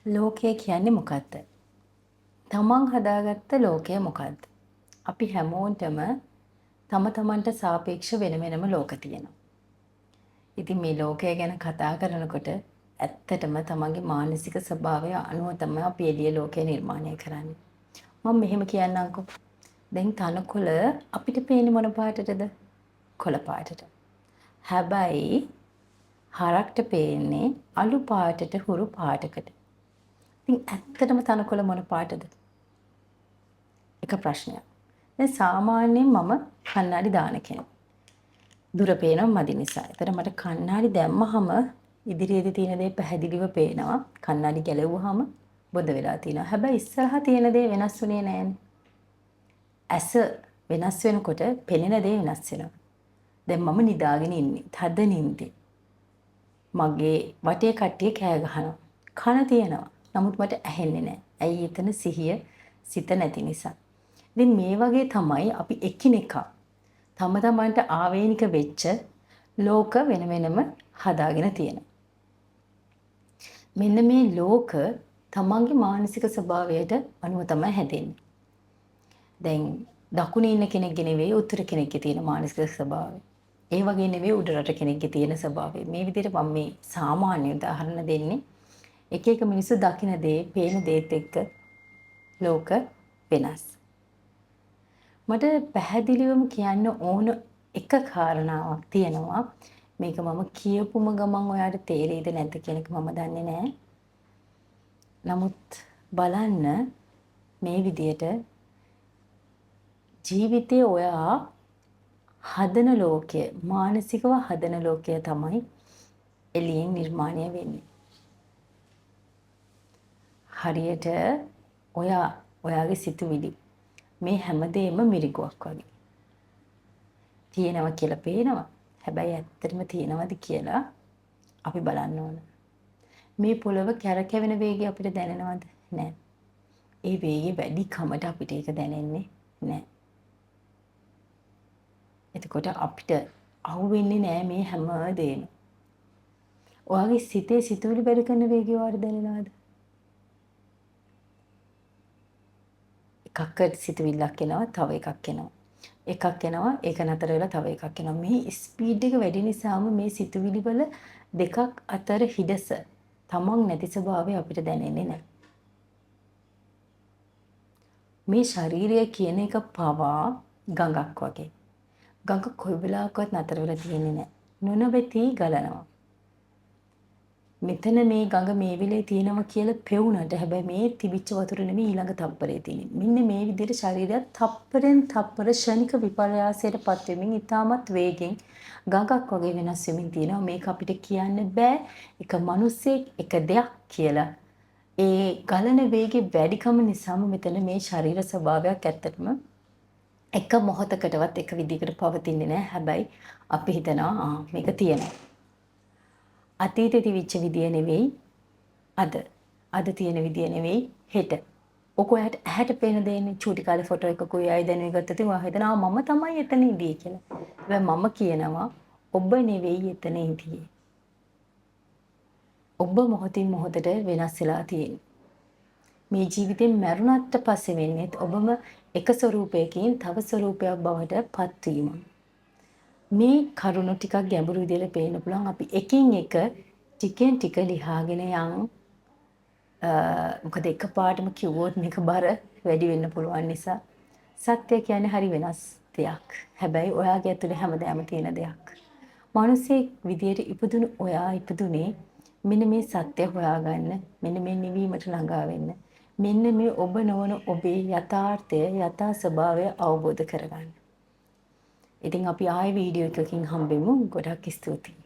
ලෝකය කියන්නේ මොකක්ද? තමන් හදාගත්ත ලෝකය මොකක්ද? අපි හැමෝටම තම තමන්ට සාපේක්ෂ වෙන වෙනම ලෝක තියෙනවා. ඉතින් මේ ලෝකය ගැන කතා කරනකොට ඇත්තටම තමන්ගේ මානසික ස්වභාවය අනුව තමයි අපි එළිය ලෝකය නිර්මාණය කරන්නේ. මම මෙහෙම කියන්නම්කෝ. දැන් තනකොළ අපිට පේන්නේ මොන පාටටද? කොළ පාටට. හැබැයි හරක්ට පේන්නේ අලු පාටට හුරු පාටකට. ඉතින් ඇත්තටම තනකොළ මොන පාටද? එක ප්‍රශ්නයක්. දැන් සාමාන්‍යයෙන් මම කණ්ණාඩි දාන කෙනෙක්. දුර පේනවා මදි නිසා. ඒතර මට කණ්ණාඩි දැම්මහම ඉදිරියේදී තියෙන දේ පැහැදිලිව පේනවා. කණ්ණාඩි ගැලවුවාම බොඳ වෙලා තියෙනවා. හැබැයි ඉස්සරහා තියෙන දේ වෙනස් වුණේ නෑනේ. ඇස වෙනස් වෙනකොට පෙනෙන දේ වෙනස් වෙනවා. දැන් මම නිදාගෙන ඉන්නේ. තද නිින්දේ. මගේ වටේ කට්ටිය කෑ ගහනවා. කන තියෙනවා. නමුත් මට ඇහෙන්නේ නෑ. ඇයි එතන සිහිය සිත නැති නිසා. ඉතින් මේ වගේ තමයි අපි එකිනෙකා තම තමන්ට ආවේනික වෙච්ච ලෝක වෙන වෙනම හදාගෙන තියෙනවා. මෙන්න මේ ලෝක තමන්ගේ මානසික ස්වභාවයට අනුව තමයි හැදෙන්නේ. දැන් දකුණේ ඉන්න කෙනෙක්ගේ නෙවෙයි උත්තර කෙනෙක්ගේ තියෙන මානසික ස්වභාවය. ඒ වගේ නෙවෙයි උඩ රට කෙනෙක්ගේ තියෙන ස්වභාවය. මේ විදිහට මම මේ සාමාන්‍ය උදාහරණ දෙන්නේ. එක එක මිනිස්සු දකින දේ, පේන දේත් එක්ක ලෝක වෙනස්. මට පැහැදිලිවම කියන්න ඕන එක කාරණාවක් තියෙනවා. මේක මම කියපුම ගමන් ඔයාට තේරෙයිද නැද්ද කියන එක මම දන්නේ නැහැ. නමුත් බලන්න මේ විදියට ජීවිතේ ඔයා හදන ලෝකය, මානසිකව හදන ලෝකය තමයි එළියෙන් නිර්මාණය වෙන්නේ. හරියට ඔයාගේ සිතුවිලි මේ හැමදේම මිරිගුවක් වගේ. තියෙනවා කියලා පේනවා. හැබැයි ඇත්තටම තියෙනවද කියලා අපි බලන්න ඕන. මේ පොළව කැරකෙවෙන වේගය අපිට දැනෙනවද? නැහැ. ඒ වේගය වැඩි කමට අපිට ඒක දැනෙන්නේ නැහැ. එතකොට අපිට අහුවෙන්නේ නැහැ මේ හැම දෙයක්ම. ඔයාගේ සිතේ සිතුවිලි වැඩ කරන වේගය ඔයාලට දැනෙනවද? එකක් සිතුවිල්ලක් එනවා තව එකක් එනවා. එකක් එනවා ඒක නතර වෙලා තව එකක් එනවා. මේ ස්පීඩ් එක වැඩි නිසාම මේ සිතුවිලි වල දෙකක් අතර හිඩස තමන් නැති ස්වභාවය අපිට දැනෙන්නේ නැහැ. මේ ශරීරය කියන එක පවා ගඟක් වගේ. ගඟ කොයි වෙලාවකවත් නතර වෙලා තියෙන්නේ නැහැ. නොනවති ගලනවා. මෙතන මේ ගඟ මේ වෙලේ තියෙනවා කියලා පෙවුනට හැබැයි මේ තිබිච්ච වතුර නෙමෙයි ඊළඟ තප්පරේ තියෙන්නේ. මෙන්න මේ විදිහට ශරීරය තප්පරෙන් තප්පර ශනික විපර්යාසයටපත් වෙමින් ඊටමත් වේගෙන් ගඟක් වගේ වෙනස් වෙමින් තියෙනවා. මේක අපිට කියන්න බෑ එක මිනිස්සෙක් එක දෙයක් කියලා. ඒ ගලන වේගේ වැඩිකම නිසාම මෙතන මේ ශරීර ස්වභාවයක් ඇත්තටම එක මොහොතකටවත් එක විදිහකට පවතින්නේ නැහැ. හැබැයි අපි හිතනවා මේක තියෙනවා. අතීතේ තිබිච්ච විදිය නෙවෙයි අද තියෙන විදිය නෙවෙයි හෙට. ඔක ඔයාට ඇහැට පේන දෙන්නේ චූටි කාලේ ෆොටෝ එකක ඔයයි දැනුයි ගත්තත් ඔයා හිතනවා මම තමයි එතන ඉඳී කියලා. හැබැයි මම කියනවා ඔබ නෙවෙයි එතන ඉඳී. ඔබ මොහොතින් මොහොතට වෙනස් වෙලා තියෙන්නේ. මේ ජීවිතෙන් මරුණාට පස්සේ වෙන්නේ ඔබම එක ස්වරූපයකින් තව ස්වරූපයක් බවට පත්වීම. මේ කරුණු ටිකක් ගැඹුරු විදිහට පේන්න පුළුවන් අපි එකින් එක ටිකෙන් ටික ලියාගෙන යන් මොකද එකපාරටම කිව්වොත් මේක බර වැඩි වෙන්න පුළුවන් නිසා සත්‍ය කියන්නේ හරි වෙනස් දෙයක්. හැබැයි ඔයාගේ ඇතුලේ හැමදාම තියෙන දෙයක්. මිනිස්සෙක් විදියට ඉපදුණු ඔයා ඉපදුනේ මෙන්න මේ සත්‍ය හොයාගන්න, මෙන්න මේ නිවීමට ළඟා වෙන්න. මෙන්න මේ ඔබ නොවන ඔබේ යථාර්ථය, යථා ස්වභාවය අවබෝධ කරගන්න. ඉතින් අපි ආයෙ වීඩියෝ එකකින් හම්බෙමු. ගොඩක් ස්තුතියි.